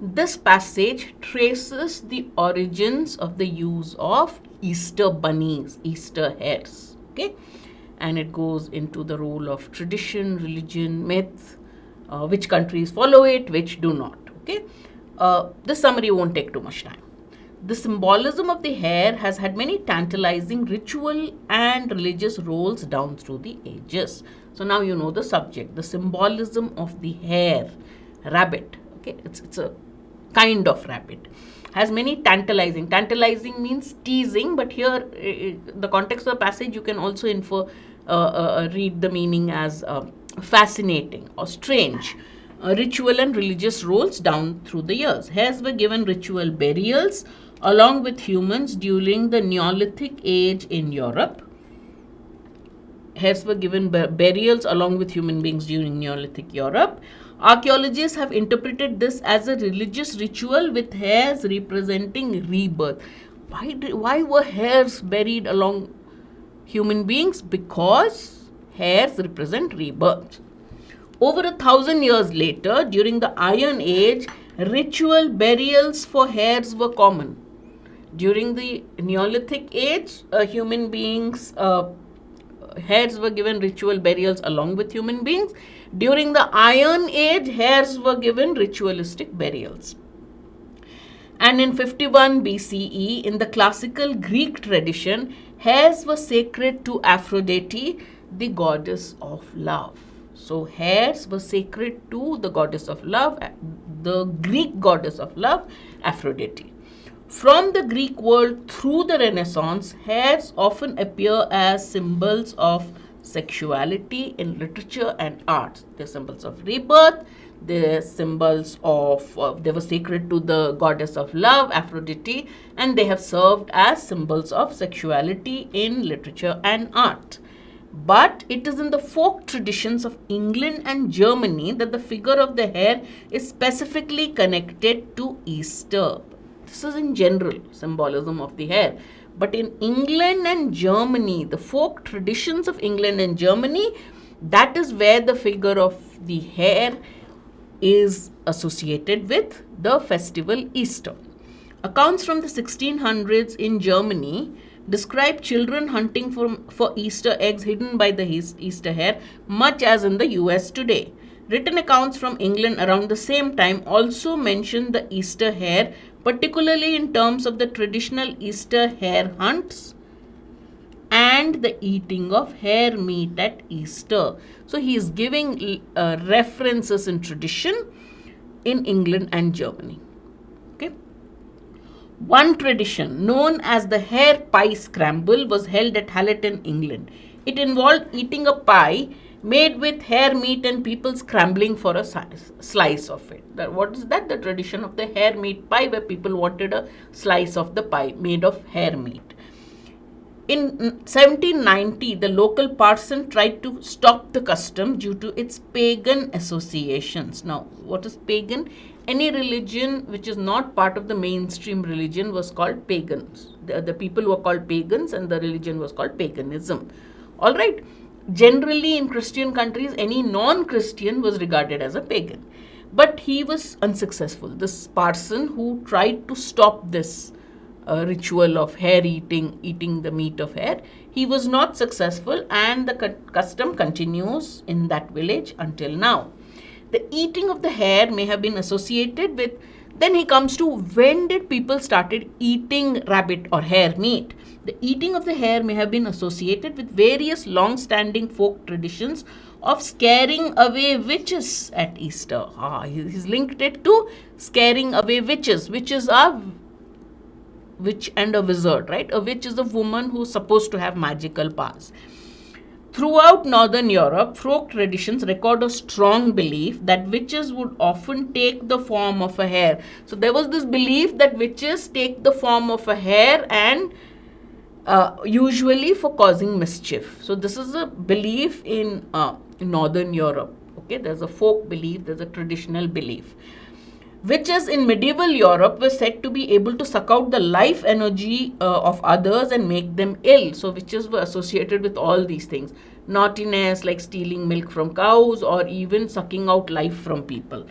This passage traces the origins of the use of Easter bunnies, Easter hares. Okay, and it goes into the role of tradition, religion, myth, which countries follow it, which do not. Okay, this summary won't take too much time. The symbolism of the hare has had many tantalizing ritual and religious roles down through the ages. So now you know the subject, the symbolism of the hare, rabbit. Okay, it's a kind of rabbit. Has many tantalizing means teasing, but here the context of the passage you can also infer, read the meaning as fascinating or strange. Ritual and religious roles down through the years. Hares were given ritual burials along with humans during the Neolithic age in Europe. Hares were given burials along with human beings during Neolithic Europe. Archaeologists have interpreted this as a religious ritual with hares representing rebirth. Why were hares buried along human beings? Because hares represent rebirth. Over 1,000 years later, during the Iron Age, ritual burials for hares were common. During the Neolithic age, human beings, hares were given ritual burials along with human beings. During the Iron Age, hares were given ritualistic burials. And in 51 BCE, in the classical Greek tradition, hares were sacred to Aphrodite, the goddess of love. So hares were sacred to the goddess of love, the Greek goddess of love, Aphrodite. From the Greek world through the Renaissance, hares often appear as symbols of sexuality in literature and art. They're symbols of rebirth. They're symbols of, they were sacred to the goddess of love, Aphrodite, and they have served as symbols of sexuality in literature and art. But it is in the folk traditions of England and Germany that the figure of the hare is specifically connected to Easter. This is in general symbolism of the hare. But in England and Germany, the folk traditions of England and Germany, that is where the figure of the hare is associated with the festival Easter. Accounts from the 1600s in Germany describe children hunting for Easter eggs hidden by the Easter hare, much as in the US today. Written accounts from England around the same time also mention the Easter hare, particularly in terms of the traditional Easter hare hunts and the eating of hare meat at Easter. So he is giving references in tradition in England and Germany. Okay. One tradition known as the hare pie scramble was held at Hallerton, England. It involved eating a pie made with hare meat and people scrambling for a slice of it. What is that? The tradition of the hare meat pie, where people wanted a slice of the pie made of hare meat. In 1790, the local parson tried to stop the custom due to its pagan associations. Now, what is pagan? Any religion which is not part of the mainstream religion was called pagans. The people were called pagans and the religion was called paganism. All right. Generally, in Christian countries, any non-Christian was regarded as a pagan. But he was unsuccessful. This parson who tried to stop this ritual of hare eating the meat of hare, he was not successful, and the custom continues in that village until now. The eating of the hare may have been associated with, then he comes to when did people started eating rabbit or hare meat. The eating of the hare may have been associated with various long-standing folk traditions of scaring away witches at Easter. He's linked it to scaring away witches. Witches are witch and a wizard, right? A witch is a woman who's supposed to have magical powers. Throughout Northern Europe, folk traditions record a strong belief that witches would often take the form of a hare. So there was this belief that witches take the form of a hare, and usually for causing mischief. So this is a belief in Northern Europe. Okay, there's a folk belief, there's a traditional belief. Witches in medieval Europe were said to be able to suck out the life energy of others and make them ill. So witches were associated with all these things. Naughtiness, like stealing milk from cows or even sucking out life from people.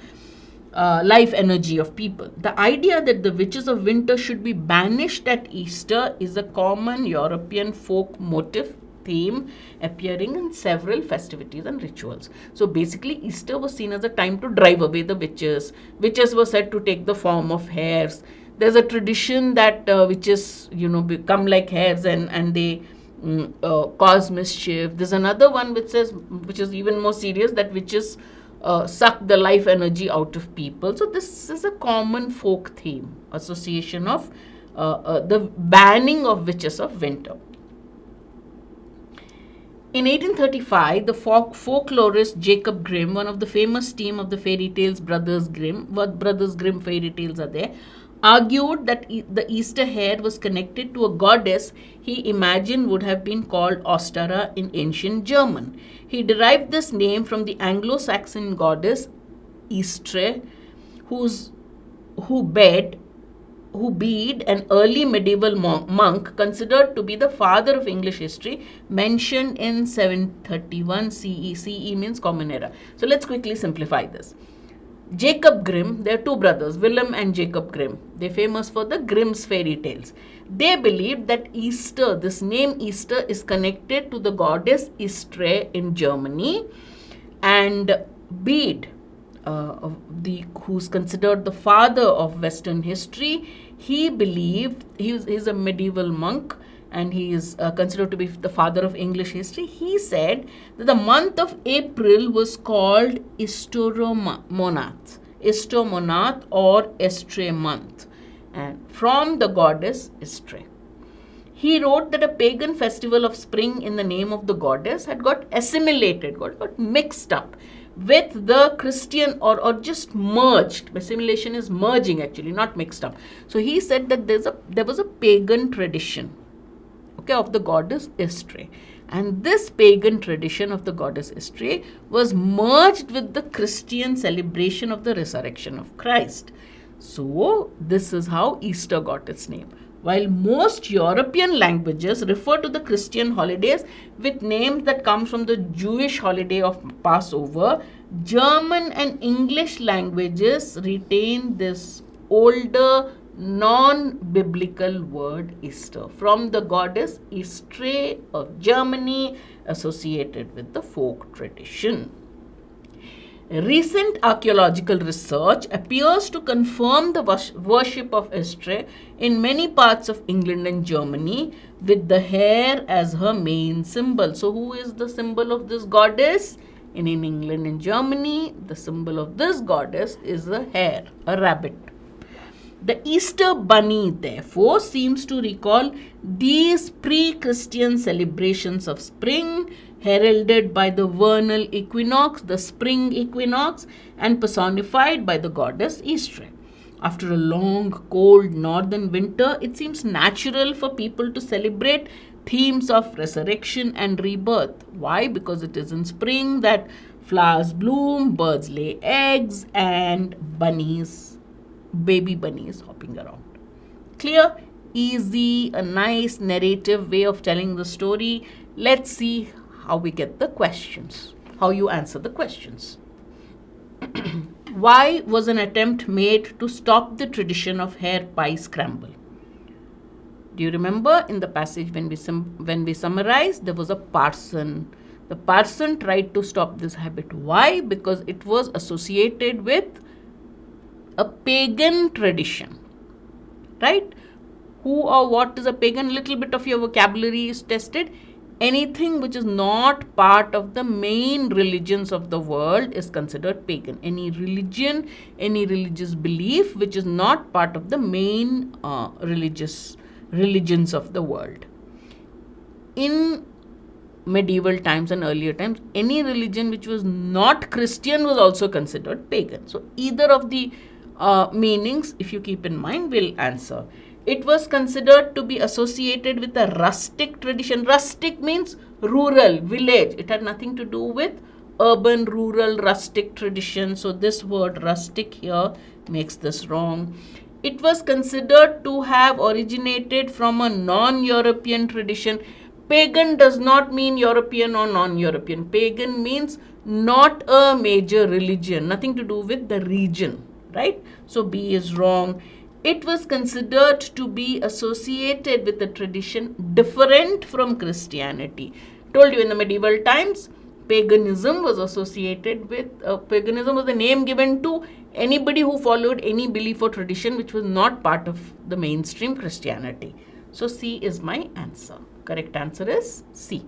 life energy of people. The idea that the witches of winter should be banished at Easter is a common European folk motif theme appearing in several festivities and rituals. So basically, Easter was seen as a time to drive away the witches. Witches were said to take the form of hares. There's a tradition that witches, become like hares and they cause mischief. There's another one which is even more serious, that witches suck the life energy out of people. So this is a common folk theme, association of the banning of witches of winter. In 1835, the folklorist Jacob Grimm, one of the famous team of the fairy tales Brothers Grimm, fairy tales are there, argued that the Easter hare was connected to a goddess he imagined would have been called Ostara in ancient German. He derived this name from the Anglo-Saxon goddess Eastre, who beed, an early medieval monk considered to be the father of English history, mentioned in 731 CE. CE means Common Era. So let's quickly simplify this. Jacob Grimm, there are two brothers, Willem and Jacob Grimm. They're famous for the Grimm's fairy tales. They believed that Easter, this name Easter, is connected to the goddess Istre in Germany, and Bede, who's considered the father of Western history, he believed, he's a medieval monk, and he is considered to be the father of English history. He said that the month of April was called Istromonath or Estre month, and from the goddess Istre. He wrote that a pagan festival of spring in the name of the goddess had got assimilated, got mixed up with the Christian or just merged. Assimilation is merging actually, not mixed up. So he said that there was a pagan tradition, of the goddess Istre, and this pagan tradition of the goddess Istre was merged with the Christian celebration of the resurrection of Christ. So this is how Easter got its name. While most European languages refer to the Christian holidays with names that come from the Jewish holiday of Passover, German and English languages retain this older non-biblical word Easter from the goddess Istre of Germany, associated with the folk tradition. Recent archaeological research appears to confirm the worship of Istre in many parts of England and Germany, with the hare as her main symbol. So who is the symbol of this goddess? In England and Germany, the symbol of this goddess is a hare, a rabbit. The Easter bunny, therefore, seems to recall these pre-Christian celebrations of spring, heralded by the vernal equinox, the spring equinox, and personified by the goddess Istre. After a long, cold northern winter, it seems natural for people to celebrate themes of resurrection and rebirth. Why? Because it is in spring that flowers bloom, birds lay eggs, and baby bunnies hopping around. Clear, easy, a nice narrative way of telling the story. Let's see how we get the questions, how you answer the questions. Why was an attempt made to stop the tradition of hare pie scramble? Do you remember in the passage when we summarized, there was a parson. The parson tried to stop this habit. Why? Because it was associated with a pagan tradition, right? Who or what is a pagan? Little bit of your vocabulary is tested. Anything which is not part of the main religions of the world is considered pagan. Any religion, any religious belief which is not part of the main religions of the world. In medieval times and earlier times, any religion which was not Christian was also considered pagan. So either of the meanings, if you keep in mind, will answer. It was considered to be associated with a rustic tradition. Rustic means rural, village. It had nothing to do with urban, rural, rustic tradition. So this word rustic here makes this wrong. It was considered to have originated from a non-European tradition. Pagan does not mean European or non-European. Pagan means not a major religion, nothing to do with the region. right? So B is wrong. It was considered to be associated with a tradition different from Christianity. Told you in the medieval times, paganism was associated with, paganism was the name given to anybody who followed any belief or tradition which was not part of the mainstream Christianity. So C is my answer. Correct answer is C.